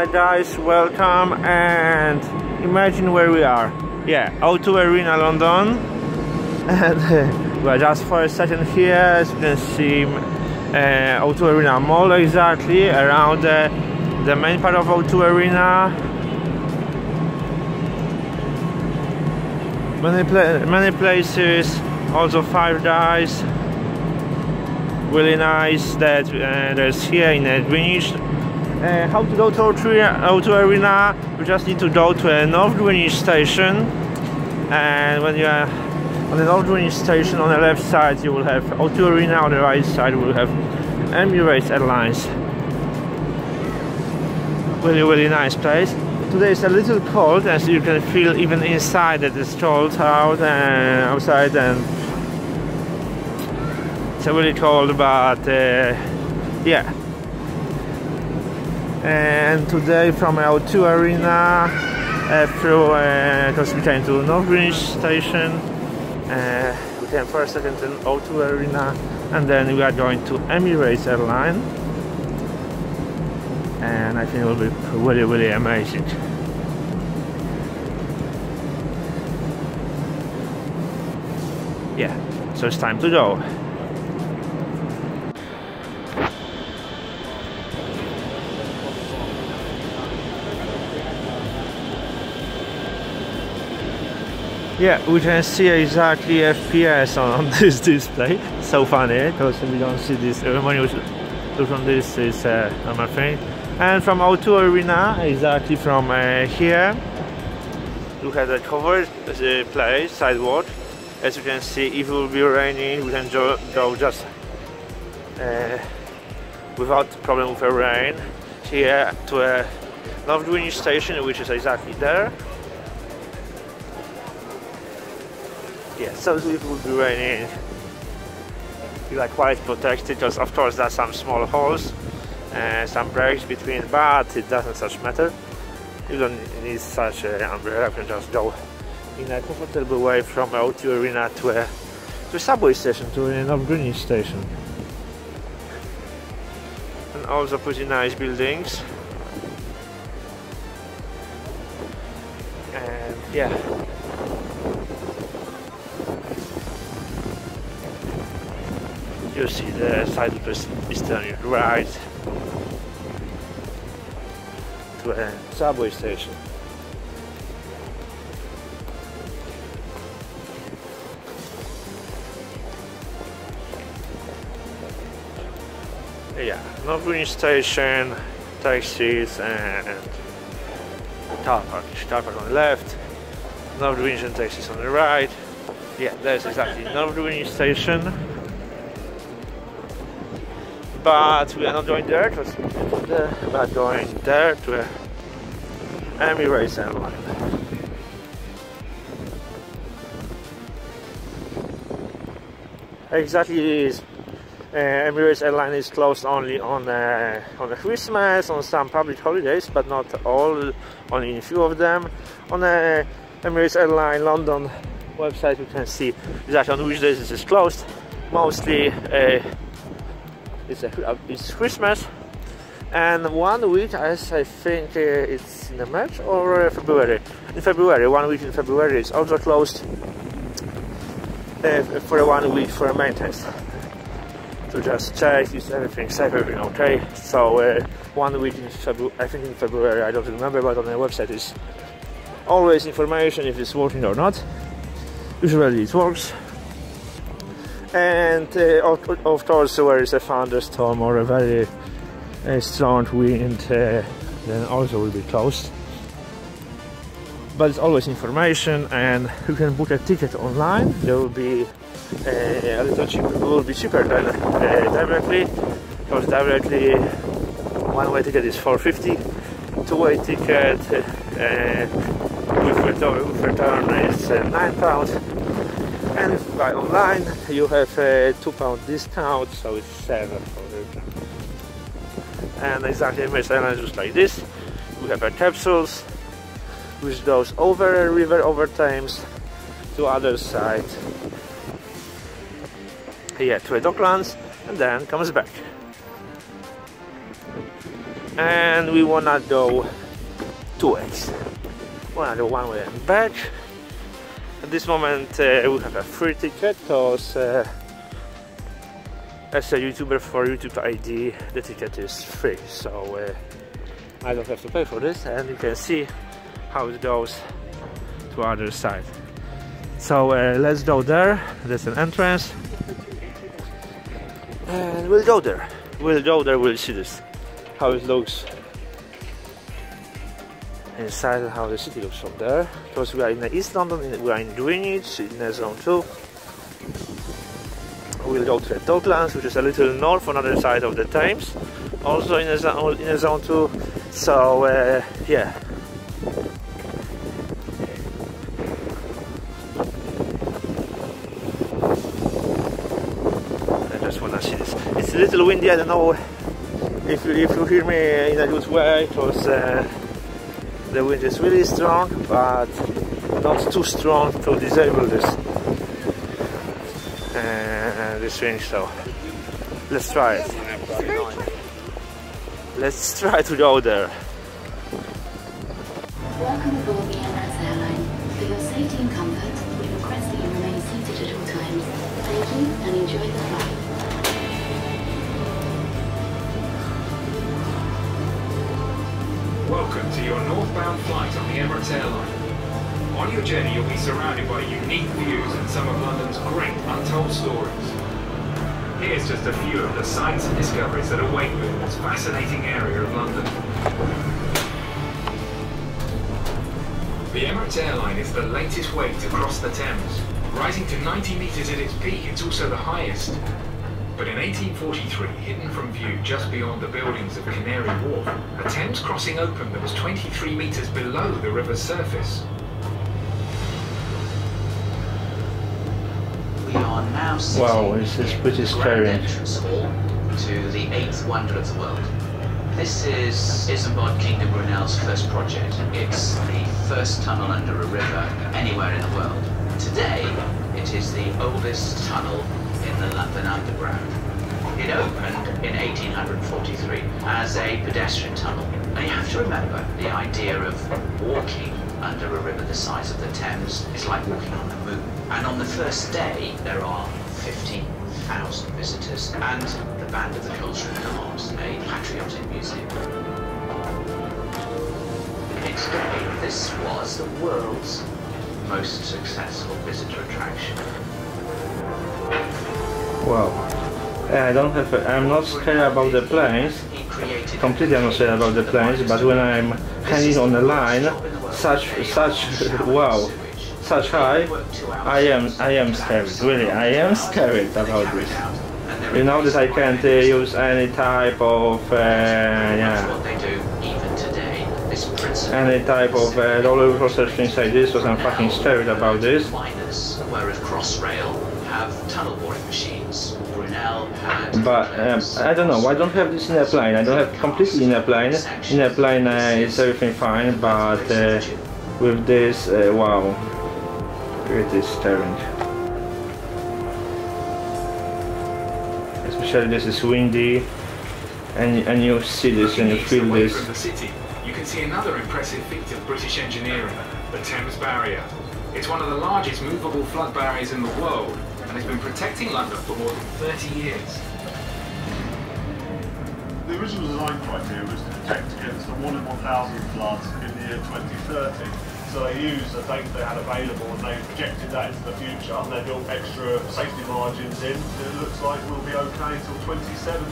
Hi guys, welcome, and imagine where we are. Yeah, O2 Arena, London, and we're just for a second here. As you can see, O2 Arena Mall exactly around the main part of O2 Arena. Many places, also Five Guys. Really nice that there's here in Greenwich. How to go to O2 Arena? You just need to go to a North Greenwich station, and when you are on the North Greenwich station, on the left side you will have O2 Arena, on the right side you will have Emirates Airlines. Really nice place. Today is a little cold, as you can feel even inside that it's cold out and outside, and it's really cold, but yeah. And today from O2 Arena because we came to North Greenwich station, we came first second to O2 Arena, and then we are going to Emirates Airline, and I think it will be really amazing. Yeah, so it's time to go. Yeah, we can see exactly FPS on this display. So funny, because we don't see this. When you look from this, is normal thing. And from O2 Arena, exactly from here, look at the covered place, sidewalk. As you can see, if it will be raining, we can go just without problem with the rain here to a North Greenwich station, which is exactly there. Yeah, so if it will be raining, you are quite protected, because of course there are some small holes and some breaks between, but it doesn't such matter. You don't need such an umbrella. You can just go in a comfortable way from O2 Arena to a subway station, to a North Greenwich station. And also pretty nice buildings. And yeah. You see the side of is turning right to a subway station. Yeah, North Greenwich station, taxis and car park. Car park on the left, North Greenwich and taxis on the right. Yeah, that's exactly North Greenwich station. But we are not going there, because we are going there to Emirates Airline. Exactly, is Emirates Airline is closed only on the Christmas, on some public holidays, but not all, only a few of them. On the Emirates Airline London website, you can see exactly on which days this is closed. Mostly it's Christmas, and 1 week, as I think it's in March or February. In February, 1 week in February is also closed for 1 week for a maintenance. To just check is everything safe, everything okay. So 1 week in February, I think in February, I don't remember, but on the website is always information if it's working or not. Usually it works. And of course, where is a thunderstorm or a very strong wind, then also will be closed. But it's always information, and you can book a ticket online. There will be a little cheaper. It will be cheaper than directly, because directly one-way ticket is £4.50, two-way ticket with return is £9. And if you buy online, you have a £2 discount, so it's £7. And exactly, Emirates Airlines just like this. We have our capsules, which goes over a river, over Thames, to other side. Here to a Docklands, and then comes back. and we wanna go 2 ways. We wanna go one way and back. At this moment we have a free ticket because as a YouTuber for YouTube ID the ticket is free, so I don't have to pay for this, and you can see how it goes to other side. So let's go there. There's an entrance and we'll go there. We'll see this, how it looks inside, how the city looks from there, because we are in the East London, we are in Greenwich, in the zone 2. We'll go to the Docklands, which is a little north on the other side of the Thames, also in a zone 2. So yeah. I just wanna see this. It's a little windy, I don't know if you hear me in a good way, because the wind is really strong, but not too strong to disable this range. So let's try it. Let's try to go there. Welcome aboard the Emirates Airline. For your safety and comfort, we request that you remain seated at all times. Thank you and enjoy the flight. Welcome to your northbound flight on the Emirates Airline. On your journey, you'll be surrounded by unique views and some of London's great untold stories. Here's just a few of the sights and discoveries that await you in this fascinating area of London. The Emirates Airline is the latest way to cross the Thames. Rising to 90 metres at its peak, it's also the highest. But in 1843, hidden from view just beyond the buildings of Canary Wharf, a Thames crossing opened that was 23 metres below the river's surface. We are now Wow, this is pretty scary. entrance hall to the 8th wonder of the world. This is Isambard King of Brunel's first project. It's the first tunnel under a river anywhere in the world. Today, it is the oldest tunnel in the London Underground. It opened in 1843 as a pedestrian tunnel. And you have to remember, the idea of walking under a river the size of the Thames is like walking on the moon. And on the first day, there are 15,000 visitors, and the Band of the Culture and Arts, a patriotic museum. In its day, this was the world's most successful visitor attraction. Wow. I'm not scared about the planes. Completely I'm not scared about the planes, but when I'm hanging on the line, such high, I am scared. Really, I am scared about this. You know that I can't use any type of any type of roller coaster things like this, because I'm fucking scared about this. Whereas Crossrail have tunnel boring machines. But I don't know, I don't have this in a plane. I don't have completely in a plane. In a plane it's everything fine, but with this, wow, it is stirring. Especially this is windy, and you see this and you feel this. From the city, you can see another impressive feat of British engineering, the Thames Barrier. It's one of the largest movable flood barriers in the world, and has been protecting London for more than 30 years. The original design criteria was to protect against a 1 in 1,000 floods in the year 2030. So they used the date they had available and they projected that into the future, and they built extra safety margins in, and it looks like we'll be okay until 2070.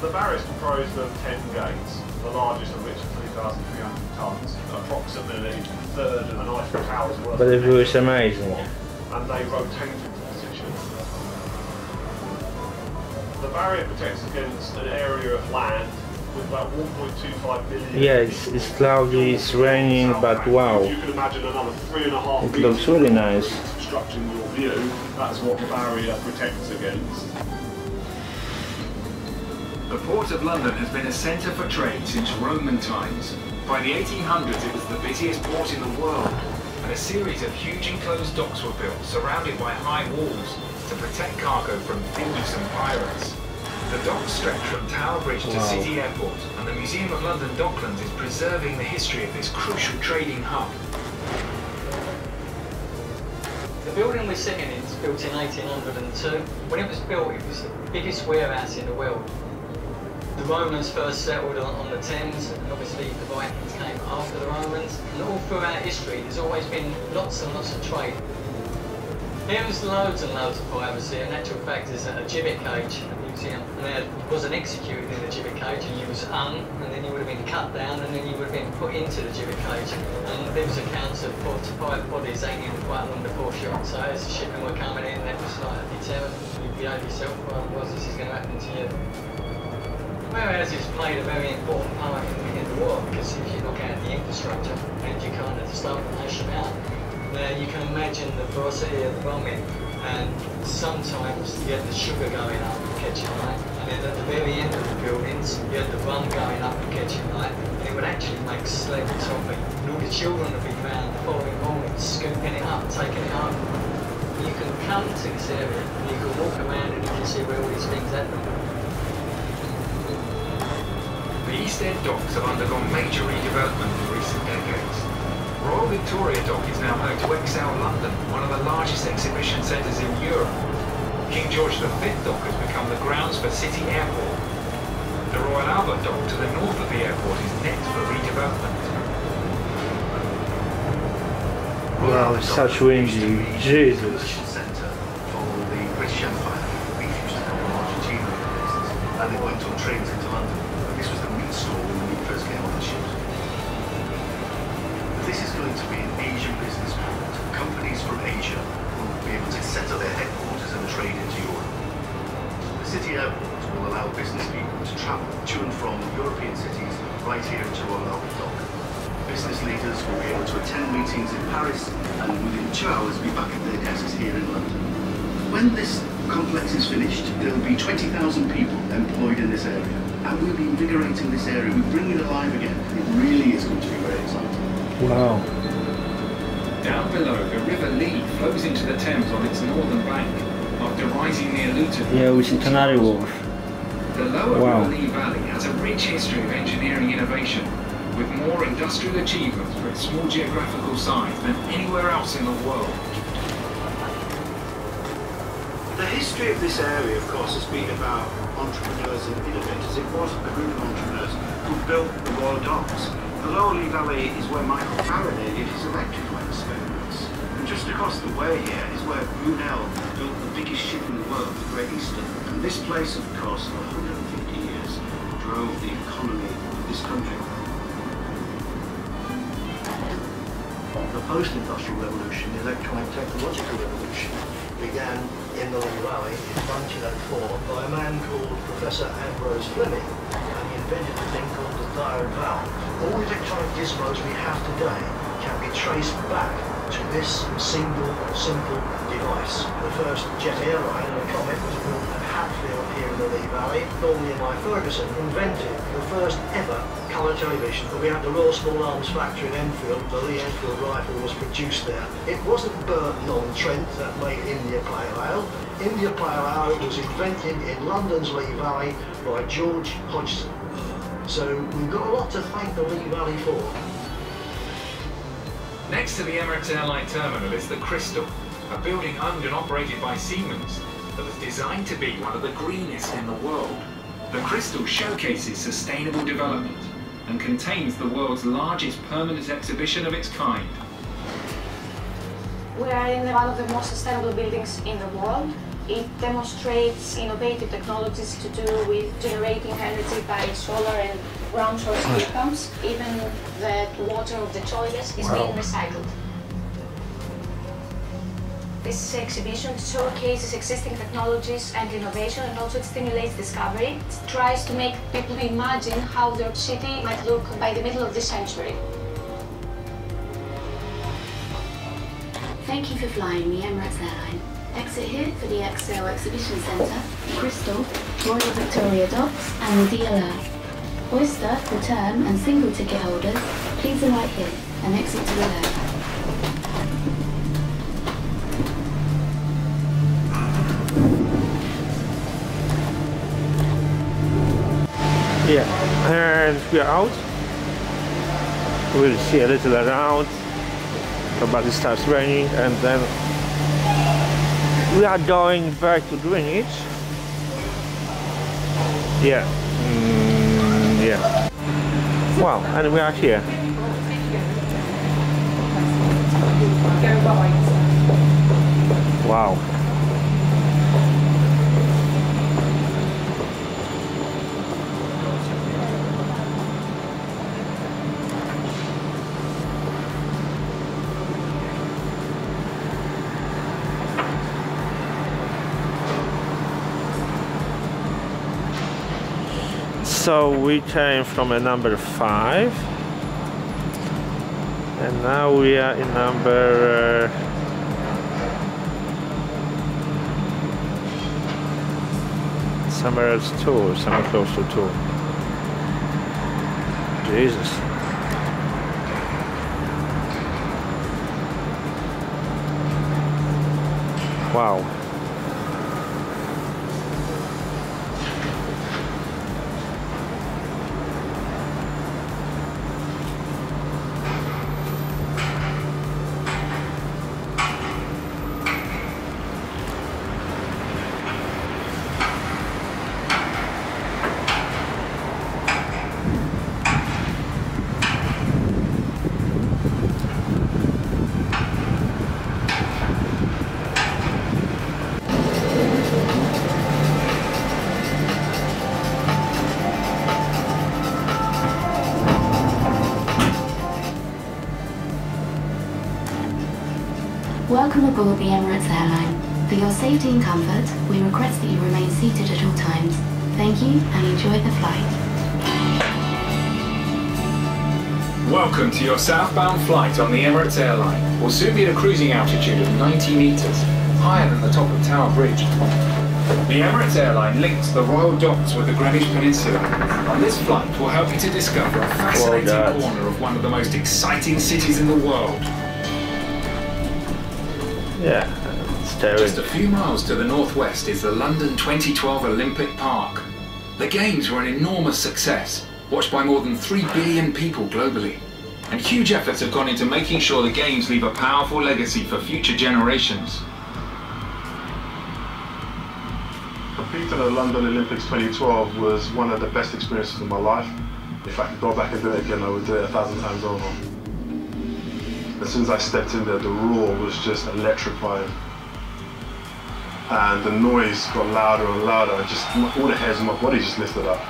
The barrier is composed of 10 gates, the largest of which are 3,300 tonnes, approximately a third of an Eiffel Tower's worth. But it was amazing. And they rotate into position. The barrier protects against an area of land with about 1.25 billion. Yeah, it's cloudy, it's raining, but wow. You can imagine another 3.5 It looks really nice. obstructing your view. That's what the barrier protects against. The Port of London has been a centre for trade since Roman times. By the 1800s, it was the busiest port in the world, and a series of huge enclosed docks were built, surrounded by high walls, to protect cargo from thieves and pirates. The docks stretch from Tower Bridge to City Airport, and the Museum of London Docklands is preserving the history of this crucial trading hub. The building we're sitting in was built in 1802. When it was built, it was the biggest warehouse in the world. The Romans first settled on the Thames, and obviously the Vikings came after the Romans. And all throughout history, there's always been lots and lots of trade. There was loads and loads of privacy. In actual fact, there's a gibbet cage in the museum, and there wasn't executed in the gibbet cage, and you was hung, and then you would have been cut down, and then you would have been put into the gibbet cage. And there was accounts of 4 to 5 bodies hanging right along the foreshore. So as the shipping were coming in, that was like a deterrent. You behave yourself, otherwise this is going to happen to you. Warehouses played a very important part in the war, because if you knock out the infrastructure and you kind of slow the nation out, you can imagine the ferocity of the bombing, and sometimes you had the sugar going up and catching light, and then at the very end of the buildings you had the rum going up and catching light, and it would actually make slab toffee, and all the children would be found the following morning scooping it up, taking it home. You can come to this area and you can walk around and you can see where all these things happen. The East End docks have undergone major redevelopment in recent decades. Royal Victoria Dock is now home to Excel London, one of the largest exhibition centres in Europe. King George V Dock has become the grounds for City Airport. The Royal Albert Dock to the north of the airport is next for redevelopment. Wow, it's such windy, Jesus. Centre following the British Empire. We used to come from Argentina and they went on trains into London. And this was the meat store when the meat first came on the ships. This is going to be an Asian business port. Companies from Asia will be able to set up their headquarters and trade into Europe. The city airport will allow business people to travel to and from European cities right here into Royal Albert Dock. Business leaders will be able to attend meetings in Paris and within 2 hours be back at their desks here in London. When this complex is finished, there will be 20,000 people employed in this area, and we'll be invigorating this area. We're bringing it alive again. It really is going to be very exciting. Wow. Down below, the River Lee flows into the Thames on its northern bank, after rising near Luton. Yeah, which is Canary Wharf. The lower River Lee Valley has a rich history of engineering innovation, with more industrial achievements for its small geographical size than anywhere else in the world. The history of this area, of course, has been about entrepreneurs and innovators. It was a group of entrepreneurs who built the Royal Docks. The Lower Lee Valley is where Michael Faraday did his electrical experiments. And just across the way here is where Brunel built the biggest ship in the world, the Great Eastern. And this place, of course, for 150 years, drove the economy of this country. The post-industrial revolution, the electronic technological revolution, began in the Lee Valley in 1904 by a man called Professor Ambrose Fleming, and he invented a thing called the diode valve. All the electronic gizmos we have today can be traced back to this simple device. The first jet airline, the Comet, was built at Hatfield here in the Lee Valley. Thornley and I Ferguson invented the first ever colour television. We had the Royal Small Arms Factory in Enfield. The Lee Enfield rifle was produced there. It wasn't Burton-on-Trent that made India Pale Ale. India Pale Ale was invented in London's Lee Valley by George Hodgson. So we've got a lot to thank the Lee Valley for. Next to the Emirates Airline terminal is the Crystal, a building owned and operated by Siemens that was designed to be one of the greenest in the world. The Crystal showcases sustainable development and contains the world's largest permanent exhibition of its kind. We are in one of the most sustainable buildings in the world. It demonstrates innovative technologies to do with generating energy by solar and ground source heat pumps. Even the water of the toilets is being recycled. This exhibition showcases existing technologies and innovation, and also it stimulates discovery. It tries to make people imagine how their city might look by the middle of this century. Thank you for flying the Emirates Airline. Exit here for the XL Exhibition Centre, Crystal, Royal Victoria Docks and the DLR. Oyster, return and single ticket holders, please alight here and exit to the left. Yeah, and we are out. We'll see a little around, but it starts raining, and then we are going back to Greenwich. Yeah, yeah. Wow, and we are here. Wow. So we came from a number 5, and now we are in number somewhere else 2, somewhere close to 2. Jesus. Wow. Welcome aboard the Emirates Airline. For your safety and comfort, we request that you remain seated at all times. Thank you and enjoy the flight. Welcome to your southbound flight on the Emirates Airline. We'll soon be at a cruising altitude of 90 metres, higher than the top of Tower Bridge. The Emirates Airline links the Royal Docks with the Greenwich Peninsula. On this flight, we'll help you to discover a fascinating corner of one of the most exciting cities in the world. Yeah, just a few miles to the northwest is the London 2012 Olympic Park. The Games were an enormous success, watched by more than 3 billion people globally. And huge efforts have gone into making sure the Games leave a powerful legacy for future generations. Competing at the London Olympics 2012 was one of the best experiences of my life. If I could go back and do it again, I would do it 1,000 times over. As soon as I stepped in there, the roar was just electrifying. And the noise got louder and louder. All the hairs on my body just lifted up.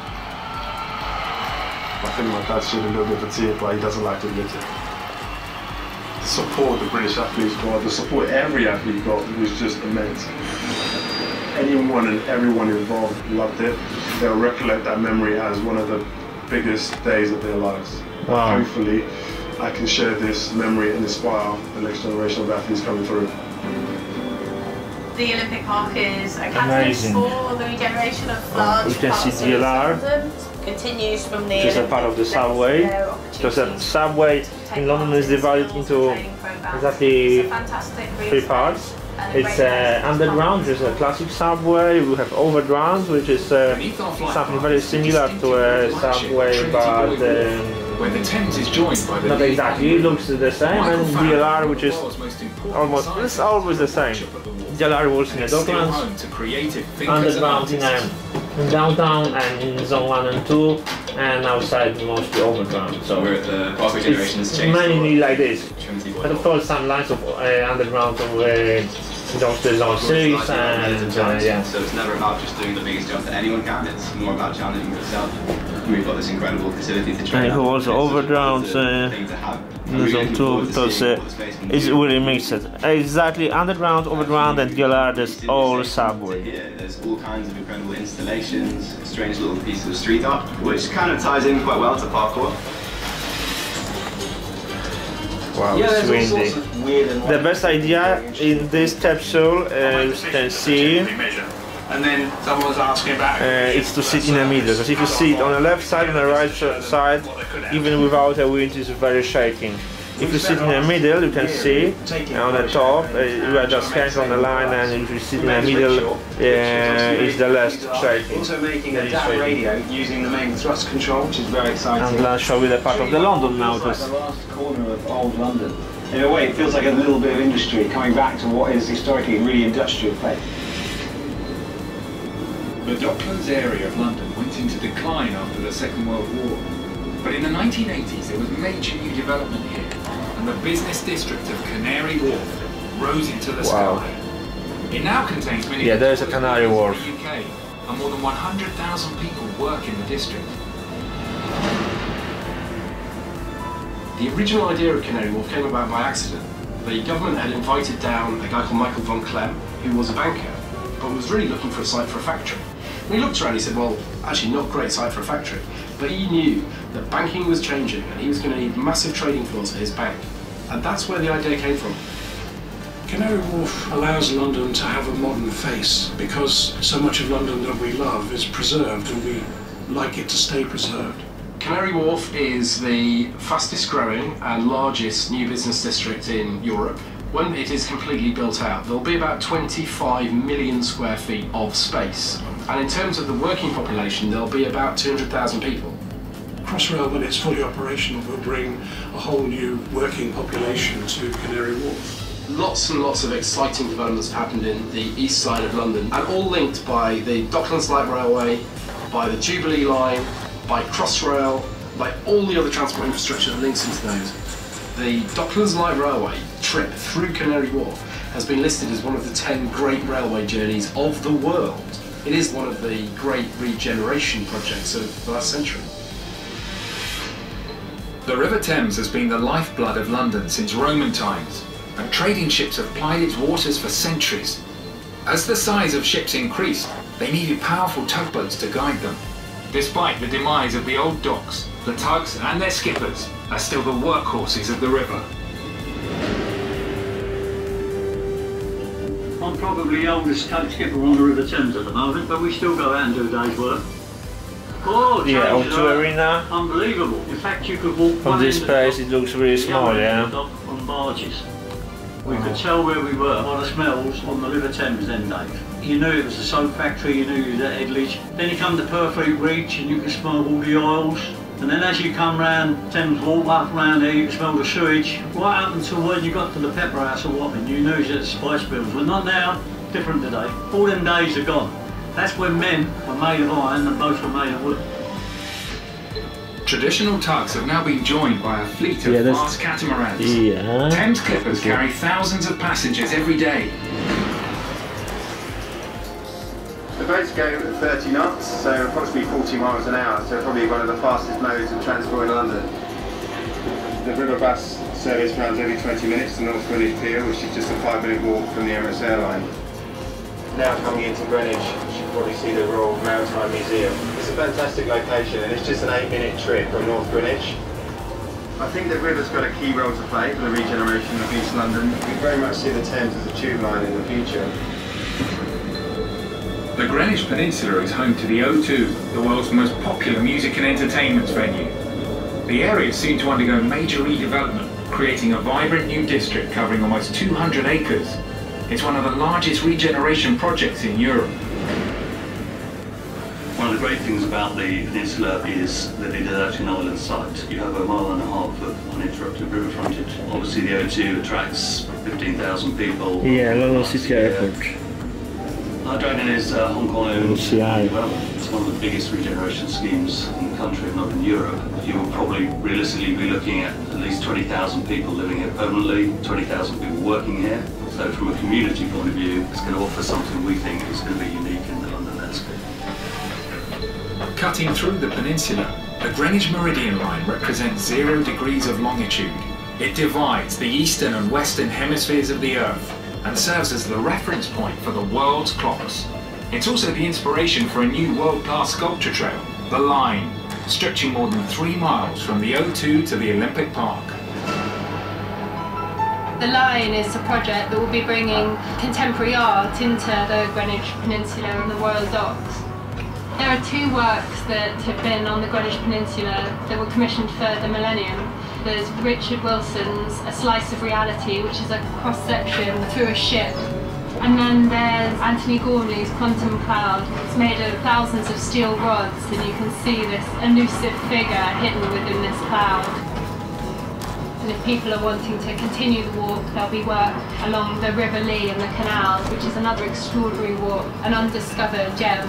I think my dad shed a little bit of a tear, but he doesn't like to admit it. The support the British athletes got, the support every athlete got was just immense. Anyone and everyone involved loved it. They'll recollect that memory as one of the biggest days of their lives. Wow. Hopefully, I can share this memory and inspire the next generation of athletes coming through. The Olympic Park is a catalyst for the regeneration of large you can see DLR, continues from the which is a part of the subway. Because the subway in London is divided into exactly 3 parts. It's underground, which is a classic subway. We have overground, which is something very similar to a subway, but where the Thames is joined by the not exactly. It looks the same, and DLR, which is almost always the same. DLR was in the Docklands, underground in downtown and in zone 1 and 2, and outside mostly overground. So we're at the park regeneration it's mainly like this. But of course, some lines of underground goes to zone 6, and yeah. So it's never about just doing the biggest jump that anyone can. It's more about challenging yourself. We've got this incredible facility to train. And also overground zone 2, because it's really mixed. Exactly, underground, overground, and DLR. There's all subway. Yeah, there's all kinds of incredible installations, strange little pieces of street art, which kind of ties in quite well to parkour. Wow, yeah, it's windy. The best idea in this capsule, as you can see, and then someone was asking about it's to sit in the middle, because if you sit on the left side and the right side, even without a wind, it's very shaking. if you sit in the middle, you can see on the top, you are just hang on the line, and if you sit in the middle, it's the last shaking. Also making a DAB radio using the main thrust control, which is very exciting. I'm going to show you the part of the London now. It's like the last corner of old London. In a way, it feels like a little bit of industry coming back to what is historically a really industrial place. The Docklands area of London went into decline after the Second World War. But in the 1980s, there was major new development here, and the business district of Canary Wharf rose into the sky. It now contains many there's a Canary Wharf. in the UK, and more than 100,000 people work in the district. The original idea of Canary Wharf came about by accident. The government had invited down a guy called Michael von Clem, who was a banker, but was really looking for a site for a factory. And he looked around and he said, well, actually not a great site for a factory. But he knew that banking was changing and he was going to need massive trading floors for his bank. And that's where the idea came from. Canary Wharf allows London to have a modern face because so much of London that we love is preserved and we like it to stay preserved. Canary Wharf is the fastest growing and largest new business district in Europe. When it is completely built out, there'll be about 25 million square feet of space. And in terms of the working population, there'll be about 200,000 people. Crossrail, when it's fully operational, will bring a whole new working population to Canary Wharf. Lots and lots of exciting developments have happened in the east side of London, and all linked by the Docklands Light Railway, by the Jubilee Line, by Crossrail, by all the other transport infrastructure that links into those. The Docklands Light Railway trip through Canary Wharf has been listed as one of the 10 great railway journeys of the world. It is one of the great regeneration projects of the last century. The River Thames has been the lifeblood of London since Roman times, and trading ships have plied its waters for centuries. As the size of ships increased, they needed powerful tugboats to guide them. Despite the demise of the old docks, the tugs and their skippers are still the workhorses of the river. I'm probably the oldest coach skipper on the River Thames at the moment, but we still go out and do a day's work. Oh, O2 Arena. Unbelievable. In fact, you could walk from this place, it looks really small, on barges. We could tell where we were by the smells on the River Thames then, Dave. You knew it was a soap factory, you knew you was at Edledge. Then you come to Purfleet Reach and you could smell all the oils. And then as you come round Thames Walk up round here, you could smell the sewage. Right up until when you got to the Pepper House or Wapping, you knew it was at the spice bills. Well, not now, different today. All them days are gone. That's when men were made of iron and boats were made of wood. Traditional tugs have now been joined by a fleet of fast catamarans. Thames clippers carry thousands of passengers every day. The boats go at 30 knots, so approximately 40 miles an hour, so probably one of the fastest modes of transport in London. The river bus service runs every 20 minutes to North Greenwich Pier, which is just a 5-minute walk from the Emirates Airline. Now coming into Greenwich, you should probably see the Royal Maritime Museum. It's a fantastic location and it's just an 8-minute trip from North Greenwich. I think the river's got a key role to play for the regeneration of East London. We very much see the Thames as a tube line in the future. The Greenwich Peninsula is home to the O2, the world's most popular music and entertainment venue. The area is soon to undergo major redevelopment, creating a vibrant new district covering almost 200 acres. It's one of the largest regeneration projects in Europe. One of the great things about the peninsula is that it is actually an island site. You have 1.5 miles of uninterrupted river frontage. Obviously the O2 attracts 15,000 people. London City Airport. Hydrogen is Hong Kong owned. Well, it's one of the biggest regeneration schemes in the country, if not in Europe. You will probably realistically be looking at least 20,000 people living here permanently, 20,000 people working here. So from a community point of view, it's going to offer something we think is going to be unique in the London landscape. Cutting through the peninsula, the Greenwich Meridian Line represents 0 degrees of longitude. It divides the eastern and western hemispheres of the Earth and serves as the reference point for the world's clocks. It's also the inspiration for a new world-class sculpture trail, the Line, stretching more than 3 miles from the O2 to the Olympic Park. The Line is a project that will be bringing contemporary art into the Greenwich Peninsula and the Royal Docks. There are 2 works that have been on the Greenwich Peninsula that were commissioned for the millennium. There's Richard Wilson's A Slice of Reality, which is a cross-section through a ship. And then there's Anthony Gormley's Quantum Cloud. It's made of thousands of steel rods, and you can see this elusive figure hidden within this cloud. And if people are wanting to continue the walk, there'll be work along the River Lee and the canals, which is another extraordinary walk, an undiscovered gem.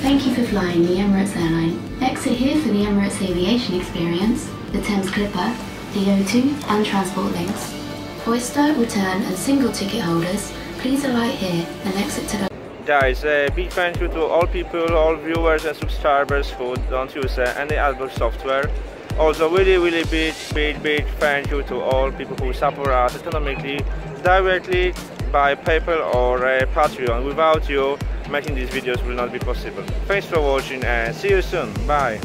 Thank you for flying the Emirates Airline. Exit here for the Emirates Aviation Experience, the Thames Clipper, the O2 and transport links. Oyster, return and single ticket holders, please alight here and exit to the... Guys, a big thank you to all people, all viewers and subscribers who don't use any AdBlock software. Also really big thank you to all people who support us economically, directly by PayPal or Patreon. Without you, making these videos will not be possible. Thanks for watching and see you soon. Bye.